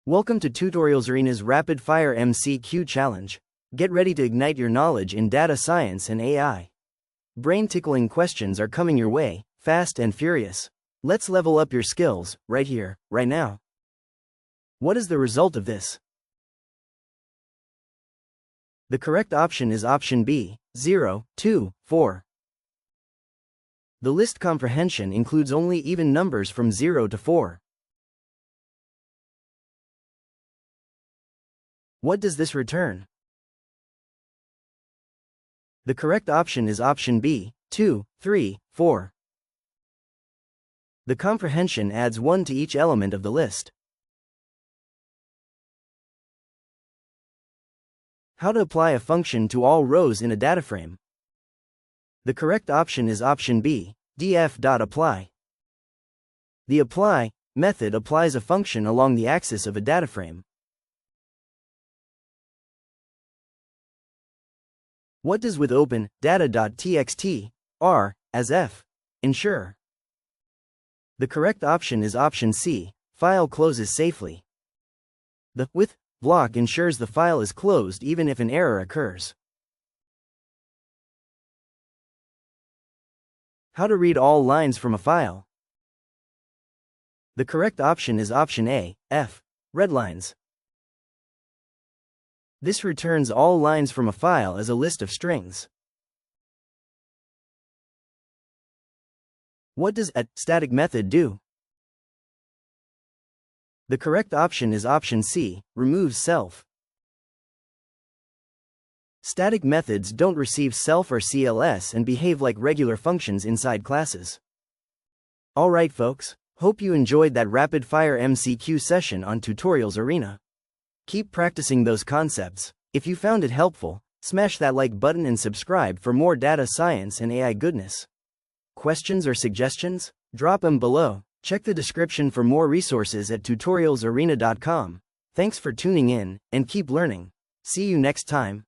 Welcome to Tutorials Arena's Rapid Fire MCQ Challenge. Get ready to ignite your knowledge in data science and AI. Brain-tickling questions are coming your way, fast and furious. Let's level up your skills, right here, right now. What is the result of this? The correct option is option B, 0, 2, 4. The list comprehension includes only even numbers from 0 to 4. What does this return? The correct option is option B, 2, 3, 4. The comprehension adds 1 to each element of the list. How to apply a function to all rows in a data frame? The correct option is option B, df.apply. The apply method applies a function along the axis of a data frame. What does with open data.txt r as f ensure? The correct option is option C, file closes safely. The with block ensures the file is closed even if an error occurs. How to read all lines from a file? The correct option is option A, F, read lines. This returns all lines from a file as a list of strings. What does a static method do? The correct option is option C, removes self. Static methods don't receive self or CLS and behave like regular functions inside classes. Alright folks, hope you enjoyed that rapid fire MCQ session on Tutorials Arena. Keep practicing those concepts. If you found it helpful, smash that like button and subscribe for more data science and AI goodness. Questions or suggestions? Drop them below. Check the description for more resources at tutorialsarena.com. Thanks for tuning in, and keep learning. See you next time.